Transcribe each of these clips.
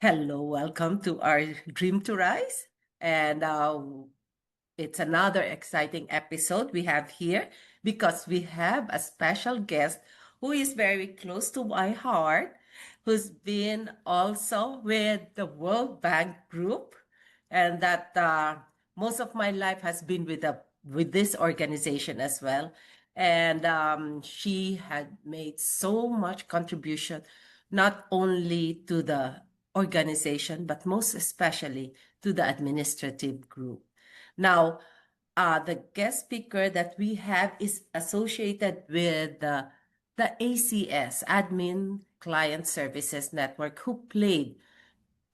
Hello, welcome to our Dream to Rise. And it's another exciting episode we have here because we have a special guest who is very close to my heart, who's been also with the World Bank Group, and that most of my life has been with this organization as well. And she had made so much contribution, not only to the organization, but most especially to the administrative group. Now, the guest speaker that we have is associated with the ACS, Admin Client Services Network, who played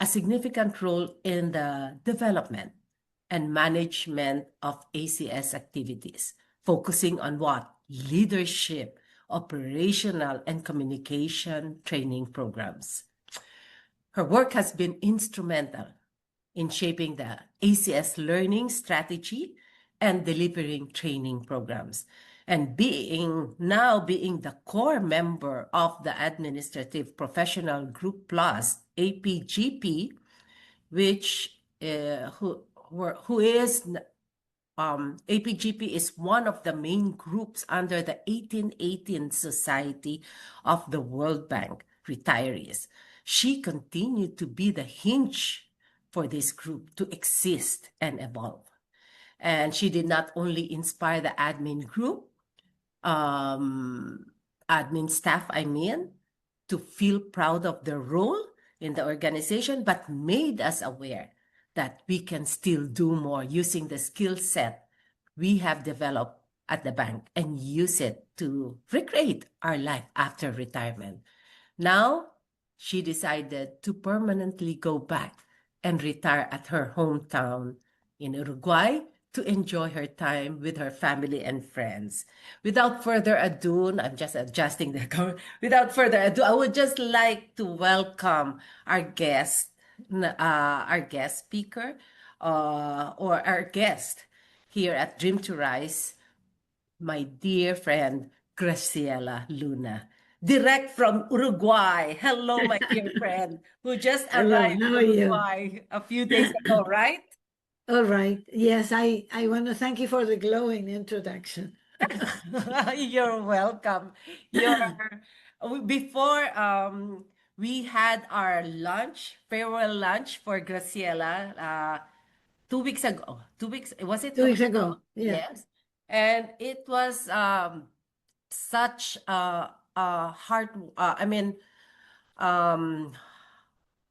a significant role in the development and management of ACS activities, focusing on what? Leadership, operational, and communication training programs. Her work has been instrumental in shaping the ACS learning strategy and delivering training programs. And being the core member of the Administrative Professional Group Plus, APGP, which who is APGP is one of the main groups under the 1818 Society of the World Bank retirees. She continued to be the hinge for this group to exist and evolve. And she did not only inspire the admin group, admin staff, to feel proud of their role in the organization, but made us aware that we can still do more using the skill set we have developed at the bank and use it to recreate our life after retirement. Now, she decided to permanently go back and retire at her hometown in Uruguay to enjoy her time with her family and friends. Without further ado, I'm just adjusting the cover. Without further ado, I would just like to welcome our guest speaker, or our guest here at Dream to Rise, my dear friend, Graciela Luna, direct from Uruguay. Hello, my dear friend, who just Hello, arrived how in are you? Uruguay a few days ago, right? All right. Yes, I want to thank you for the glowing introduction. You're welcome. You're before we had our lunch, farewell lunch for Graciela 2 weeks ago. 2 weeks, was it 2 weeks 2 weeks ago? ago. Yeah. Yes. And it was such a hard um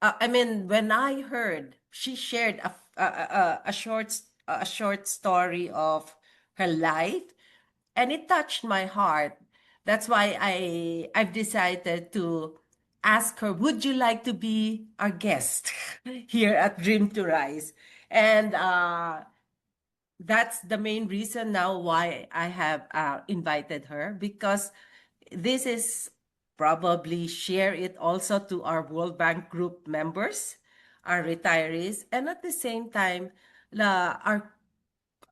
when I heard she shared a short story of her life, and it touched my heart. That's why I've decided to ask her, would you like to be our guest here at Dream to Rise? And that's the main reason now why I have invited her, because this is probably share it also to our World Bank Group members, our retirees, and at the same time, our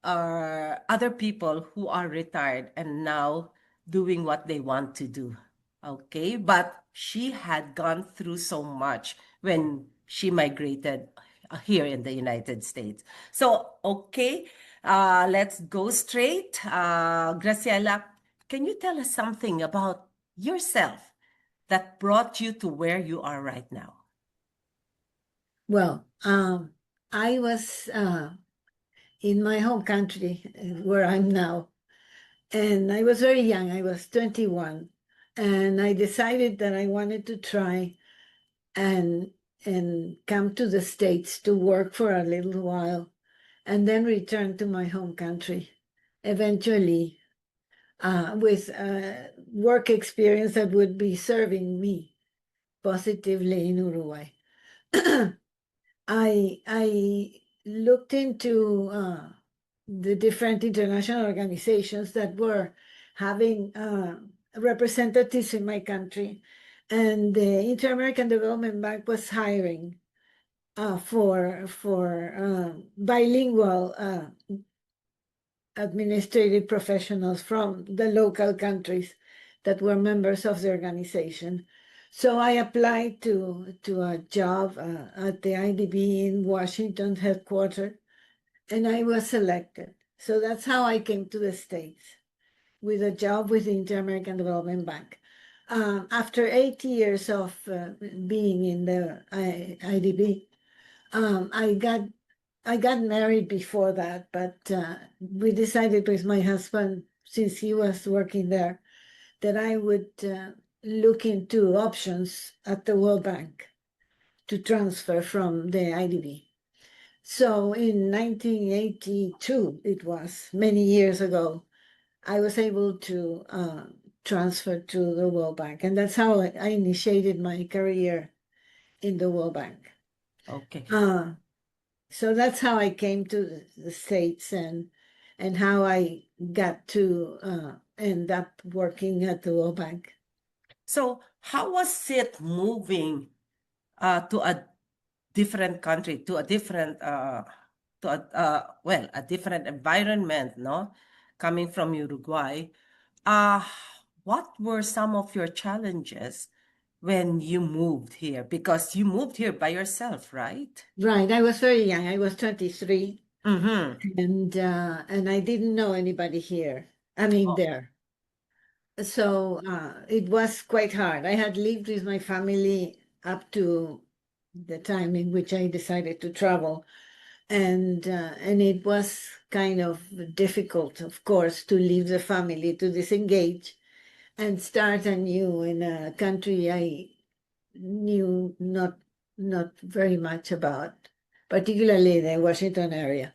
other people who are retired and now doing what they want to do. Okay, but she had gone through so much when she migrated here in the United States. So, okay, let's go straight. Graciela, can you tell us something about yourself that brought you to where you are right now? Well, I was in my home country where I'm now, and I was very young. I was 21, and I decided that I wanted to try and come to the States to work for a little while and then return to my home country eventually, with work experience that would be serving me positively in Uruguay. I looked into the different international organizations that were having representatives in my country, and the Inter-American Development Bank was hiring for bilingual administrative professionals from the local countries that were members of the organization. So I applied to a job at the IDB in Washington headquarters, and I was selected. So that's how I came to the States with a job with the Inter-American Development Bank. After 8 years of being in the IDB, I got married before that, but we decided with my husband, since he was working there, that I would look into options at the World Bank to transfer from the IDB. So in 1982, it was many years ago, I was able to transfer to the World Bank. And that's how I initiated my career in the World Bank. Okay. So that's how I came to the States and how I got to end up working at the World Bank. So how was it moving to a different country, to a different to a well, a different environment, no? Coming from Uruguay. Uh what were some of your challenges when you moved here? Because you moved here by yourself, right? Right, I was very young. I was 23, Mm-hmm. and I didn't know anybody here. I mean, Oh, there. So it was quite hard. I had lived with my family up to the time in which I decided to travel, and it was kind of difficult, of course, to leave the family, to disengage, and start anew in a country I knew not very much about, particularly the Washington area,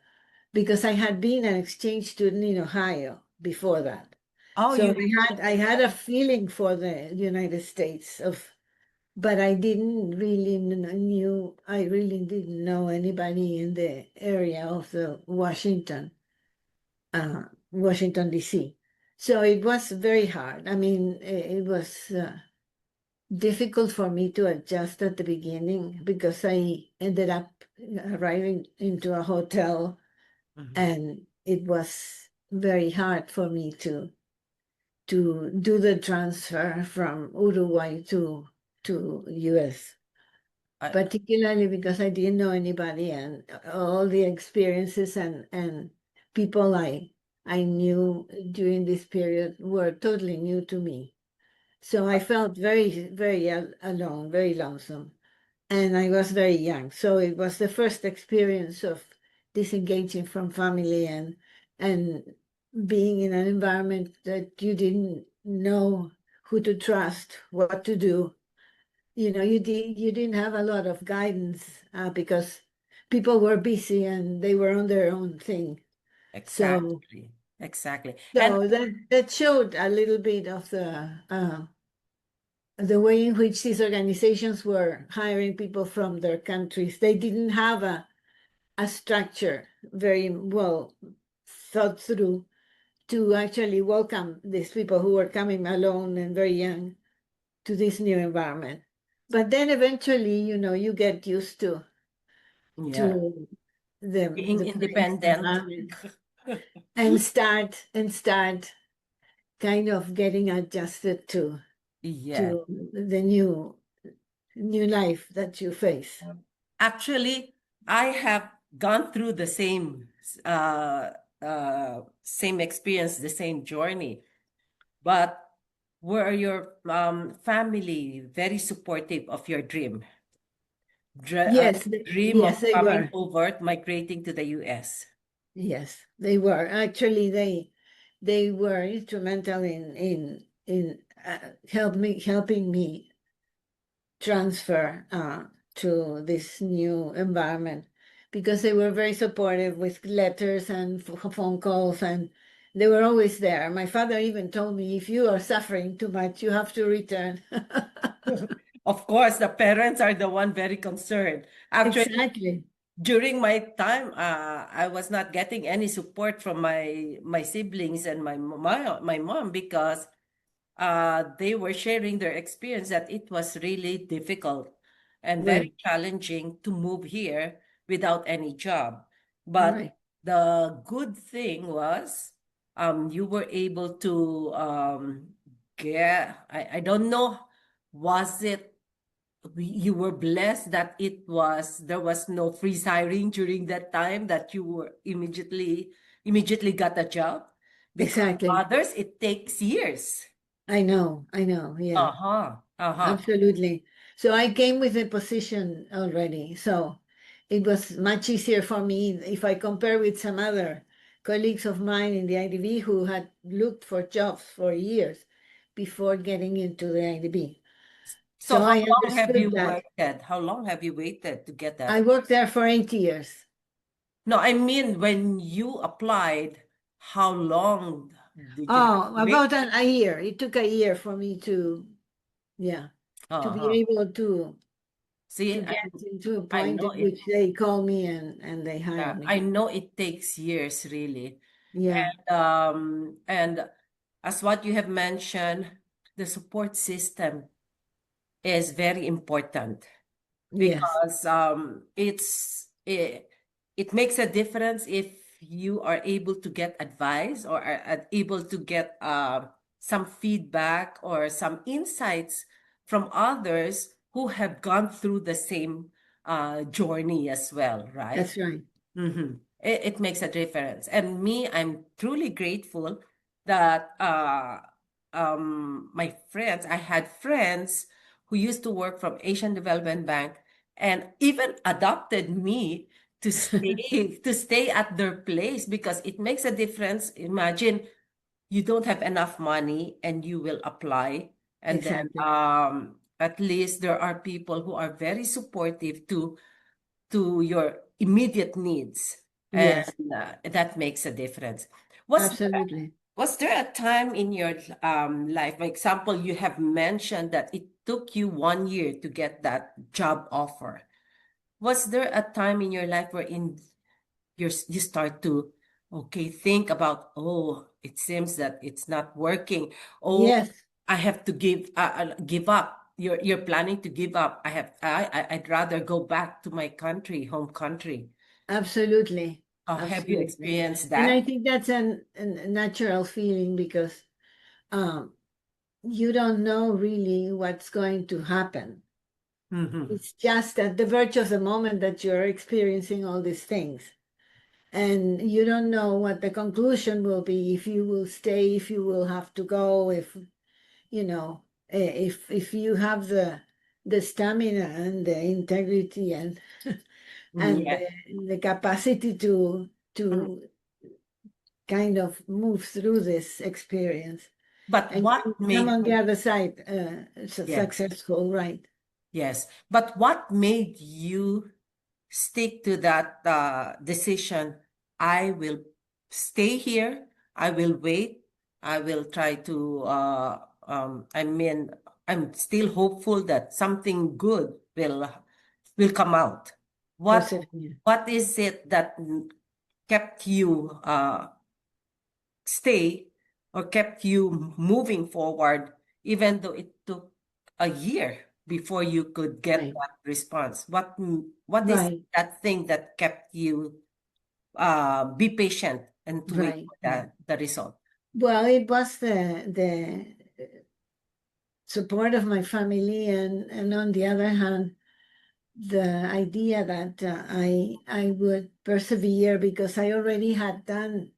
because I had been an exchange student in Ohio before that. oh, So you I had a feeling for the United States but I didn't really I really didn't know anybody in the area of the Washington DC. So it was very hard. I mean, it was difficult for me to adjust at the beginning because I ended up arriving into a hotel, Mhm. and it was very hard for me to do the transfer from Uruguay to US, I, particularly because I didn't know anybody, and all the experiences and people I knew during this period were totally new to me. So I felt very, very alone, very lonesome. And I was very young. So it was the first experience of disengaging from family and being in an environment that you didn't know who to trust, what to do. You didn't have a lot of guidance because people were busy and they were on their own thing. So exactly, exactly. And so that showed a little bit of the way in which these organizations were hiring people from their countries. They didn't have a structure very well thought through to actually welcome these people who were coming alone and very young to this new environment. But then eventually, you get used yeah, to the being the place, the independent. environment, and start kind of getting adjusted Yeah. to the new life that you face. Actually, I have gone through the uh, same experience, the same journey. But were your family very supportive of your Yes, dream yes, of they coming were. over, migrating to the US? Yes, they were. Actually, they were instrumental in helping me transfer to this new environment because they were very supportive with letters and phone calls, and they were always there. My father even told me, if you are suffering too much, you have to return. Of course, the parents are the one very concerned. Actually, Exactly. during my time, I was not getting any support from my siblings and my mom because they were sharing their experience that it was really difficult and very Right, challenging to move here without any job. But right. the good thing was you were able to get, I don't know, was it you were blessed that there was no freeze hiring during that time, that you were immediately got a job, because Exactly. others it takes years. I know. Yeah, Uh-huh. Uh-huh. absolutely. So I came with a position already. So it was much easier for me if I compare with some other colleagues of mine in the IDB who had looked for jobs for years before getting into the IDB. So So how I long have understood you that. waited? How long have you waited to get I that? worked there for 8 years. No, I mean, when you applied, how long did you have Oh, to wait? about a year. It took a year for me yeah, to be Uh-huh. able to See, get into a I point know in it. which they call me and they hire Yeah, me. I know it takes years, really. Yeah. And as what you have mentioned, the support system is very important, Yes. because it makes a difference if you are able to get advice, or are able to get some feedback or some insights from others who have gone through the same journey as well, right? That's right. It makes a difference. And me, I'm truly grateful that my friends, I had friends who used to work from Asian Development Bank, and even adopted me to stay at their place, because it makes a difference. Imagine you don't have enough money and you will apply, and then Exactly. at least there are people who are very supportive to your immediate needs, and Yes, that makes a difference. Was there, absolutely. was there a time in your life, for example, you have mentioned that it took you 1 year to get that job offer. Was there a time in your life wherein you start to, okay, think about, oh, it seems that it's not working. Oh, Yes, I have to give up. You're planning to give up. I'd rather go back to my country, home country. absolutely. Have you Absolutely. experienced And I that? think that's a natural feeling because um, you don't know really what's going to happen. Mm-hmm. It's just at the verge of the moment that you're experiencing all these things. And you don't know what the conclusion will be, if you will stay, if you will have to go, if you know, if you have the stamina and the integrity and Yeah. the capacity Mm. to kind of move through this experience But and what come made on the other side yeah, successful, right? yes. But what made you stick to that decision? I will stay here. I will wait. I will try to, I mean, I'm still hopeful that something good will come out. What Persevere. what is it that kept you stay, or kept you moving forward, even though it took a year before you could get Right, that response? What is right, that thing that kept you be patient and to wait right, for right. the result? Well, it was the support of my family, and on the other hand, the idea that I would persevere because I already had done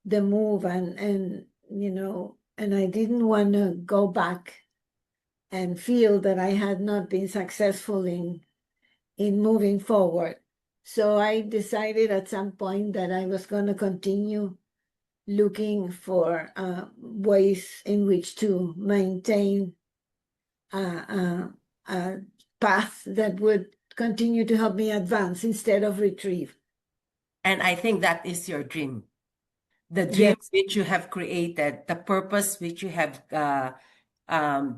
the move, and and I didn't want to go back and feel that I had not been successful in moving forward. So I decided at some point that I was going to continue looking for ways in which to maintain a path that would continue to help me advance instead of retrieve. And I think that is your dream, the dream Yes, which you have created, the purpose which you have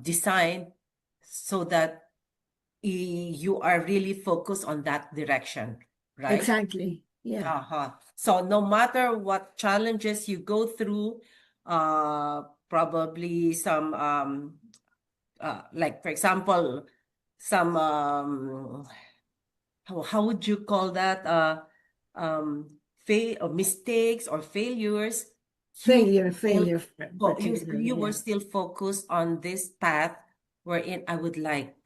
designed, so that you are really focused on that direction, right? exactly. Yeah. Uh-huh. So no matter what challenges you go through, probably some like for example, some how would you call that? Fail or mistakes or failures, you still Failure you particularly. were Yeah. still focused on this path wherein I would like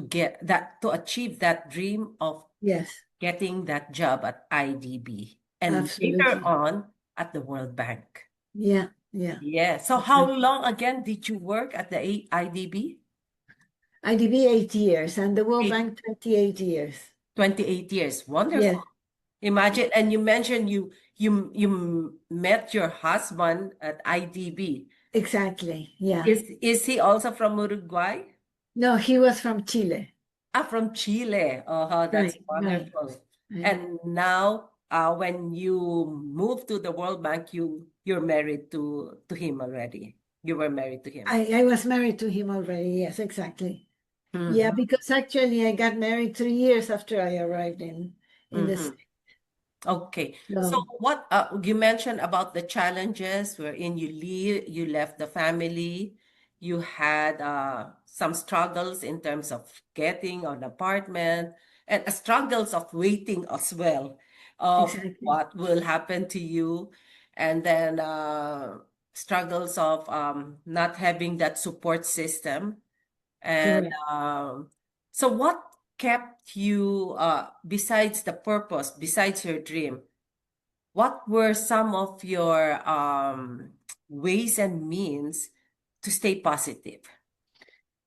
to achieve that dream of Yes, getting that job at IDB and later absolutely. on at the World Bank. Yeah, yeah. Yeah. So how Exactly. long again did you work at the IDB? IDB 8 years and the World Eight, Bank 28 years. 28 years. Wonderful. Yes, Imagine, and you mentioned you met your husband at IDB. exactly. Yeah. Is he also from Uruguay? No, he was from Chile. Ah, from Chile. Oh, that's Right, right, wonderful. right. And now, when you moved to the World Bank, you're married to him already. You were married to him. I was married to him already. Yes, exactly. Yeah, Mm-hmm. because actually I got married 3 years after I arrived in the Mm-hmm. States. Okay. So So what you mentioned about the challenges wherein you left the family, you had some struggles in terms of getting an apartment and struggles of waiting as well of exactly. what will happen to you, and then struggles of not having that support system. And Correct. so what kept you, besides the purpose, besides your dream, what were some of your ways and means to stay positive?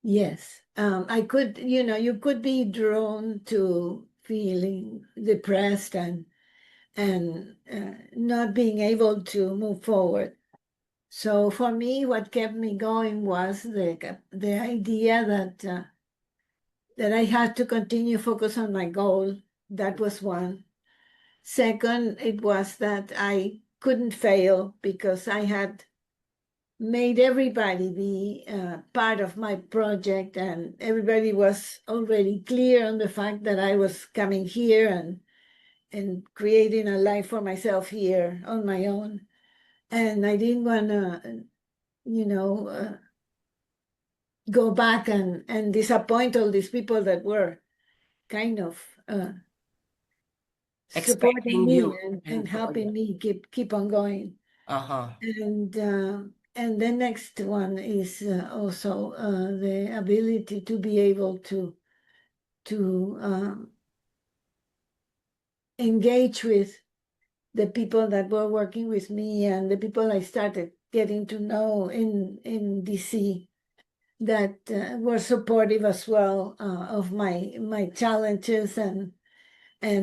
Yes. I could, you could be drawn to feeling depressed and not being able to move forward. So for me, what kept me going was the idea that I had to continue focus on my goal. That was one. Second, it was that I couldn't fail because I had made everybody be part of my project, and everybody was already clear on the fact that I was coming here and creating a life for myself here on my own. And I didn't want to, you know, go back and disappoint all these people that were kind of supporting Expecting me you and and helping me keep on going. uh-huh. And the next one is also the ability to be able to engage with the people that were working with me and the people I started getting to know in DC that were supportive as well of my challenges and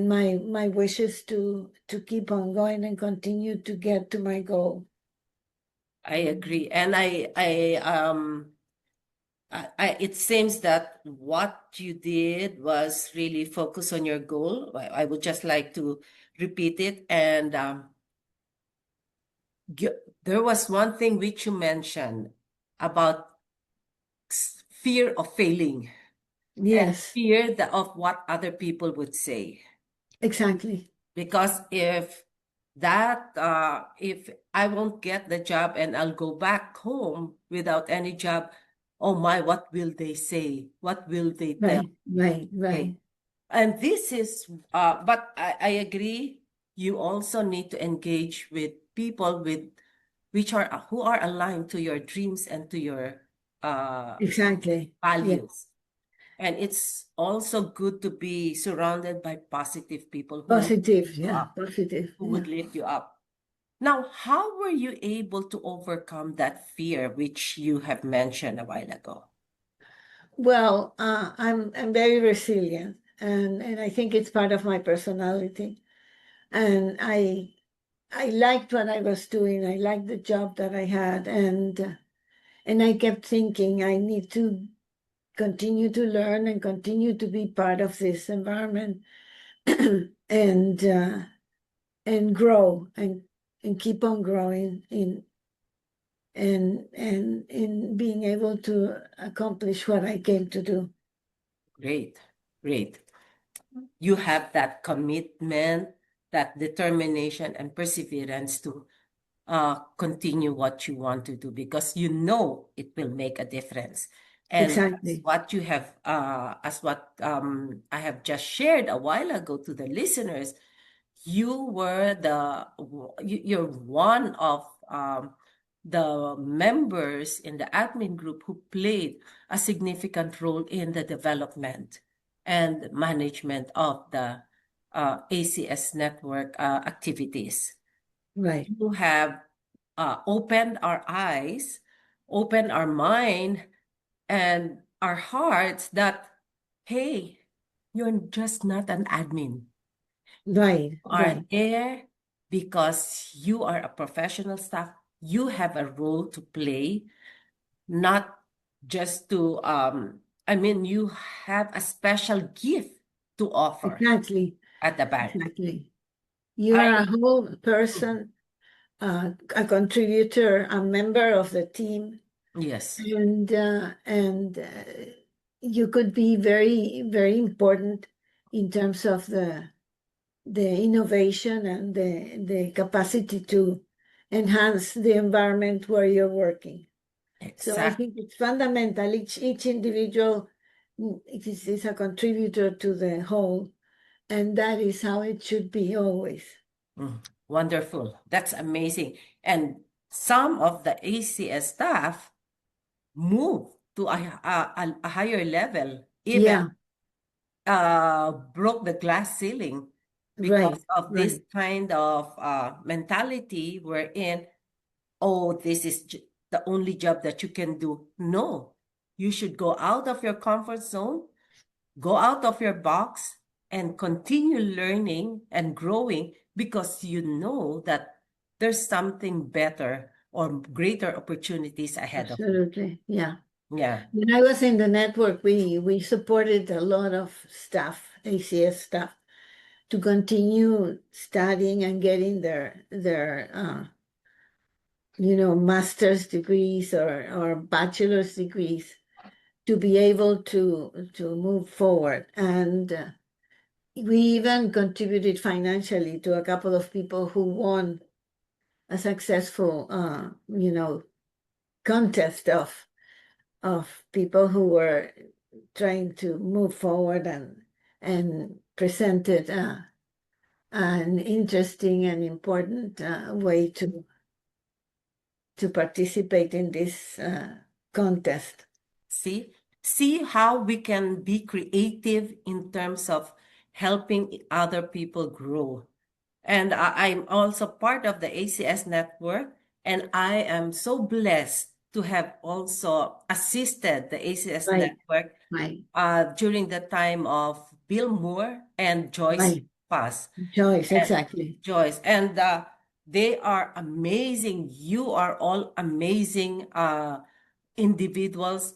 my wishes to keep on going and continue to get to my goal. I agree. And it seems that what you did was really focus on your goal. I would just like to repeat it. And there was one thing which you mentioned about fear of failing and Yes, fear of what other people would say. exactly. Because if I won't get the job and I'll go back home without any job, oh my, what will they say? What will they tell? Right, right, Okay. right. And this is, but I agree, you also need to engage with people who are aligned to your dreams and to your uh, Exactly. Yeah. values. And it's also good to be surrounded by positive people who Positive. you Yeah. up, Positive. who Yeah. would lift you up. Now, how were you able to overcome that fear which you have mentioned a while ago? Well, I'm very resilient, and I think it's part of my personality. And I liked what I was doing. I liked the job that I had, and I kept thinking I need to continue to learn and continue to be part of this environment, and uh, and grow and keep on growing and in being able to accomplish what I came to do. Great, great. You have that commitment, that determination and perseverance to continue what you want to do because you know it will make a difference. And Exactly. as what I have just shared a while ago to the listeners, you're one of the members in the admin group who played a significant role in the development and management of the ACS network activities. Right. You have opened our eyes, opened our mind, and our hearts that, hey, you're just not an admin. Right. You are Right. there because you are a professional staff. You have a role to play, not just to, you have a special gift to offer Exactly. at the bank. Exactly. You are I, a whole person, a contributor, a member of the team, yes, and you could be very, very important in terms of the innovation and the capacity to enhance the environment where you're working. So I exactly. think it's fundamental. Each individual is a contributor to the whole, and that is how it should be always. Wonderful. That's amazing. And some of the ACS staff move to a higher level, even Yeah, broke the glass ceiling right, because of this right. kind of mentality wherein, oh, this is the only job that you can do. No, you should go out of your comfort zone, go out of your box, and continue learning and growing because you know that there's something better or greater opportunities ahead of you. Absolutely. Yeah. Yeah, When I was in the network, we supported a lot of staff, ACS staff, to continue studying and getting their master's degrees or bachelor's degrees to be able to move forward. And we even contributed financially to a couple of people who won a successful, contest of people who were trying to move forward and presented an interesting and important way to participate in this contest. see how we can be creative in terms of helping other people grow. And I'm also part of the ACS network, and I am so blessed to have also assisted the ACS Right, network right, during the time of Bill Moore and Joyce right. Pass. Joyce, And exactly. Joyce, and they are amazing. You are all amazing individuals,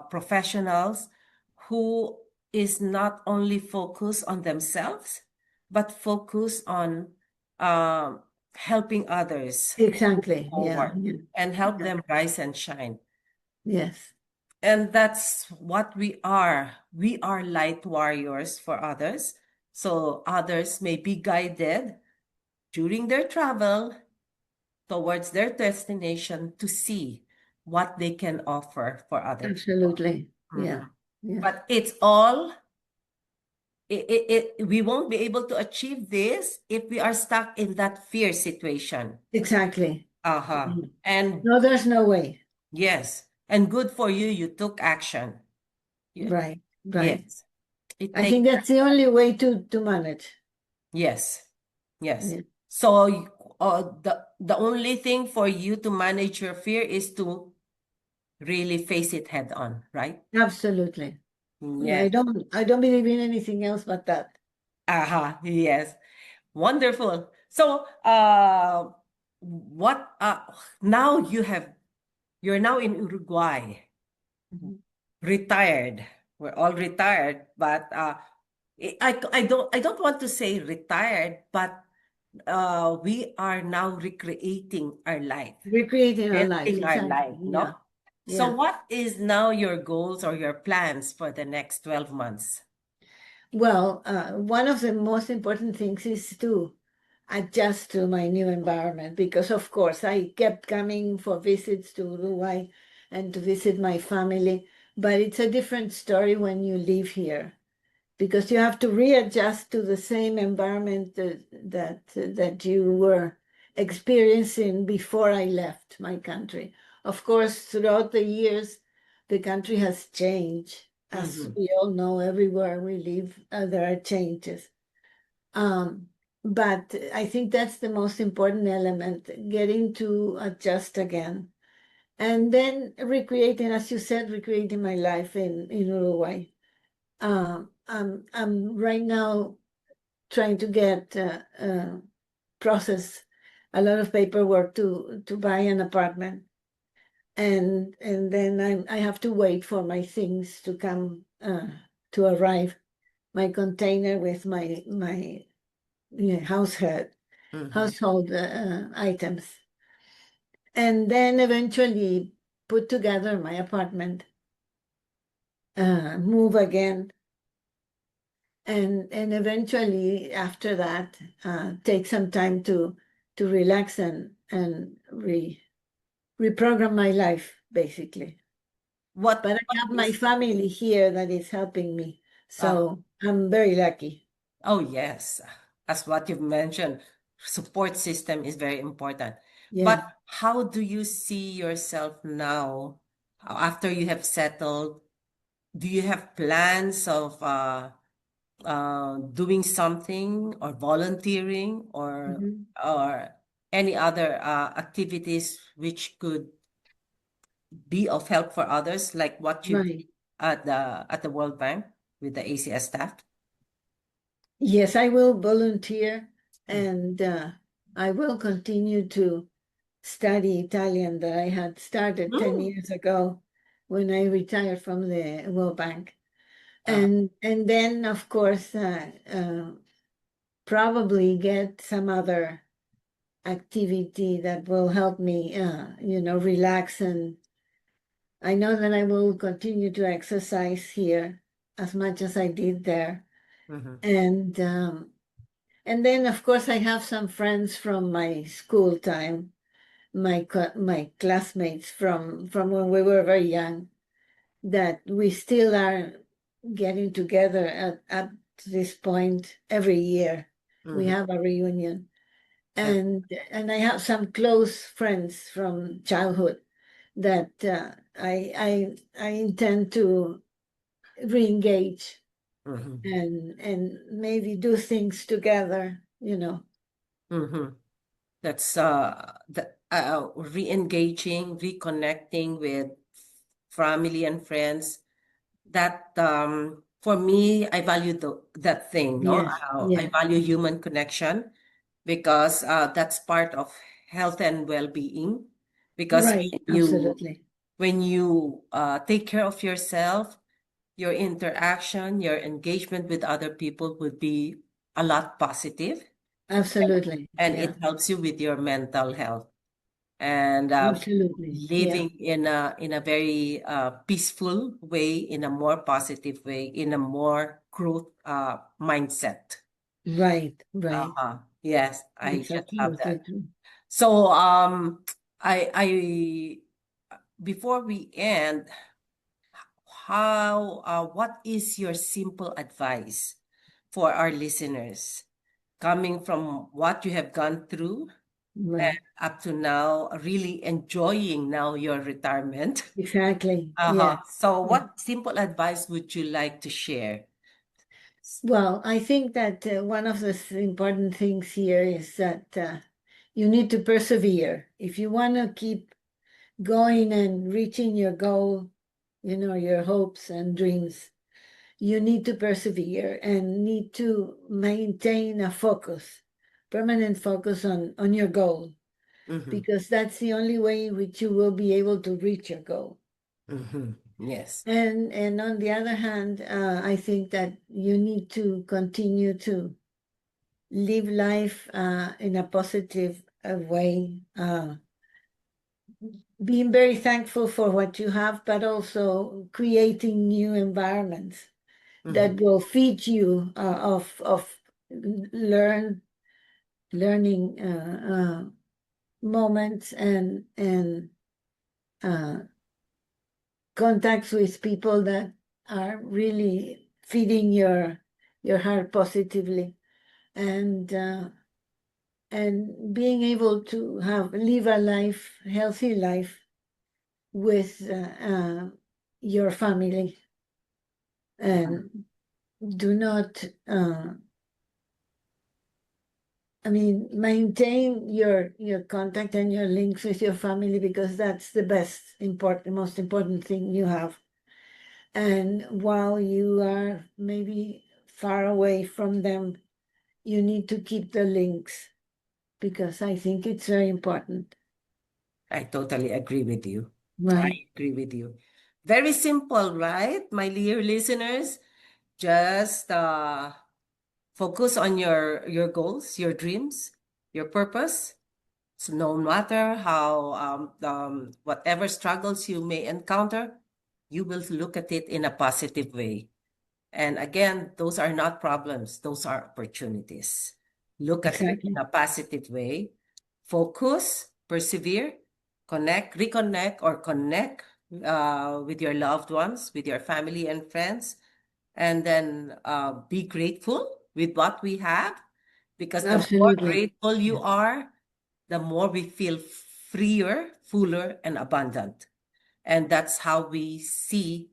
professionals who is not only focused on themselves, but focus on um, helping others move Exactly. Yeah, forward yeah, and help yeah. them rise and shine. Yes, And that's what we are. We are light warriors for others. So others may be guided during their travel towards their destination to see what they can offer for other people. absolutely. Yeah, Mhm. yeah. But it's all, we won't be able to achieve this if we are stuck in that fear situation. Exactly. Uh-huh. Mhm. And No, there's no way. yes, and good for you, you took action. Yeah. Right, right. Yes. It I takes, think that's the only way to manage. yes, yes. Yeah, So the only thing for you to manage your fear is to really face it head on, right? absolutely. Yes. I don't believe in anything else but that. Aha, yes. Wonderful. So, what now you're now in Uruguay, Mhm. retired. We're all retired, but I don't want to say retired, but we are now recreating our life, Recreating our lives, building our exactly. life, Yeah, no? So yeah. what is now your goals or your plans for the next 12 months? Well, one of the most important things is to adjust to my new environment because, of course, I kept coming for visits to Uruguay and to visit my family, but it's a different story when you live here because you have to readjust to the same environment that you were experiencing before I left my country. Of course, throughout the years, the country has changed. As Mhm. we all know, everywhere we live, there are changes. Um, but I think that's the most important element, getting to adjust again. And then recreating, as you said, recreating my life in Uruguay. I'm right now trying to get process a lot of paperwork to buy an apartment, and then I have to wait for my things to come to arrive, my container with my household Mhm. household items, and then eventually put together my apartment, move again, and eventually after that take some time to relax and reprogram my life basically. But I What have my is family here that is helping me, uh so I'm very lucky. oh yes, as what you've mentioned, support system is very important. But Yeah. how do you see yourself now after you have settled? Do you have plans of doing something or volunteering Mhm. or any other activities which could be of help for others, like what you did Right. at the World Bank with the ACS staff? Yes, I will volunteer, Mm. and I will continue to study Italian that I had started 10 Mm. years ago when I retired from the World Bank. Uh, And then, of course, probably get some other activity that will help me, relax. And I know that I will continue to exercise here as much as I did there. mhm, And and then, of course, I have some friends from my school time, my classmates from when we were very young, that we still are getting together at this point every year. We mhm. have a reunion. That, And I have some close friends from childhood that I intend to re-engage mhm, and maybe do things together. mhm. That's re-engaging, reconnecting with family and friends. That for me, I value that thing, no? Yes, I yes, value human connection because that's part of health and well-being. Because right, absolutely, when you take care of yourself, your interaction, your engagement with other people would be a lot positive, absolutely, and yeah, it helps you with your mental health and absolutely, yeah, living in a very peaceful way, in a more positive way, in a more growth mindset. right, right. Uh-huh. Yes, I That's just love absolutely that. true. So I before we end, what is your simple advice for our listeners coming from what you have gone through and Right, up to now, really enjoying now your retirement? exactly, Uh-huh. yes, So yeah. what simple advice would you like to share? Well, I think that one of the important things here is that you need to persevere. If you want to keep going and reaching your goal, your hopes and dreams, you need to persevere and need to maintain a focus, permanent focus on your goal, Mm-hmm. because that's the only way in which you will be able to reach your goal. Mm-hmm. Yes. And on the other hand, I think that you need to continue to live life in a positive way, being very thankful for what you have, but also creating new environments Mm-hmm. that will feed you of learn learning moments and uh, contacts with people that are really feeding your heart positively, and and being able to live a life, healthy life with your family, and do not, maintain your contact and your links with your family, because that's the most important thing you have. And while you are maybe far away from them, you need to keep the links, because I think it's very important. I totally agree with you. I Right. agree with you. Very simple, right, my dear listeners? Just focus on your goals, your dreams, your purpose. So no matter how whatever struggles you may encounter, you will look at it in a positive way. And again, those are not problems, those are opportunities. Look at it in Exactly. a positive way. Focus, persevere, connect, reconnect, or connect with your loved ones, with your family and friends, and then be grateful with what we have, because the more Absolutely. grateful you are, the more we feel freer, fuller, and abundant. And that's how we see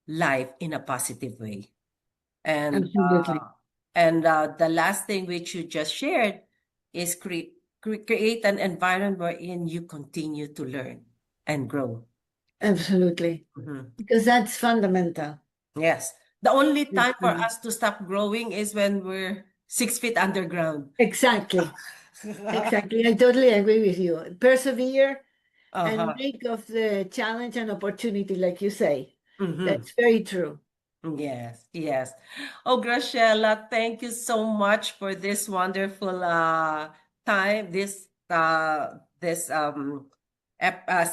life in a positive way. And Absolutely. the last thing which you just shared is create an environment wherein you continue to learn and grow. Absolutely. Mhm. Because that's fundamental. Yes. The only That's time for fun. us to stop growing is when we're 6 feet underground. Exactly. Exactly. I totally agree with you. Persevere and Uh-huh. make of the challenge an opportunity, like you say. Mm-hmm. That's very true. Yes, yes. Oh, Graciela, thank you so much for this wonderful time, this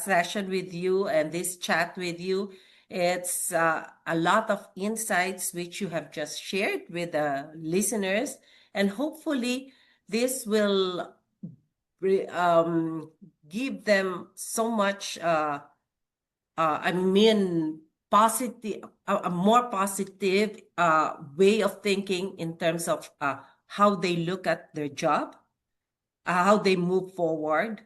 session with you and this chat with you. It's a lot of insights which you have just shared with the listeners, and hopefully this will re- um, give them so much I mean, positive, a more positive way of thinking in terms of how they look at their job, how they move forward,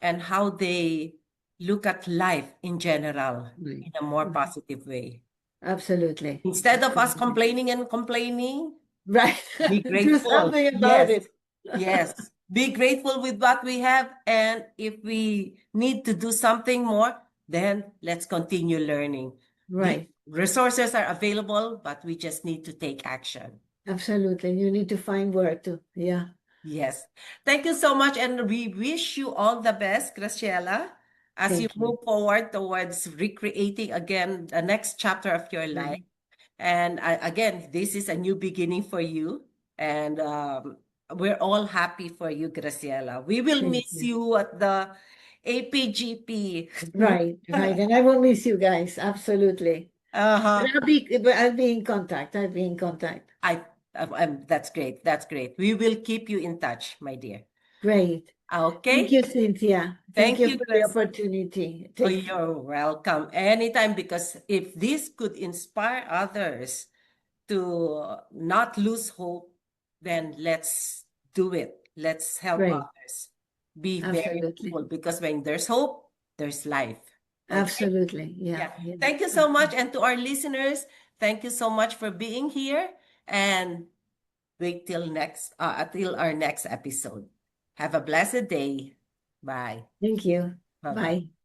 and how they look at life in general Right. in a more Mhm. positive way. Absolutely. Instead of us Absolutely. complaining and complaining, Right. be Do grateful. something about Yes, it. yes. Be grateful with what we have. And if we need to do something more, then let's continue learning. The Right. resources are available, but we just need to take action. Absolutely. You need to find where to. Yeah. Yes. Thank you so much. And we wish you all the best, Graciela, as you Thank you. move forward towards recreating again the next chapter of your life. Right. And again, this is a new beginning for you. And we're all happy for you, Graciela. We will Thank miss you. you at the APGP. Right. Right. And I will miss you guys. Absolutely. But Uh-huh. I'll be in contact. I'll be in contact. I, that's great. That's great. We will keep you in touch, my dear. Great. Thank Okay. you, Cynthia. Thank Thank you you, for the Grace. opportunity. Oh, Take you're welcome anytime, because if this could inspire others to not lose hope, then let's do it. Let's help Great. others. Be very Absolutely. hopeful, because when there's hope, there's life. Okay? Absolutely. Yeah. Yeah. Yeah. Thank you so much. And to our listeners, thank you so much for being here. And wait till our next episode. Have a blessed day. Bye. Thank you. Bye bye. Bye.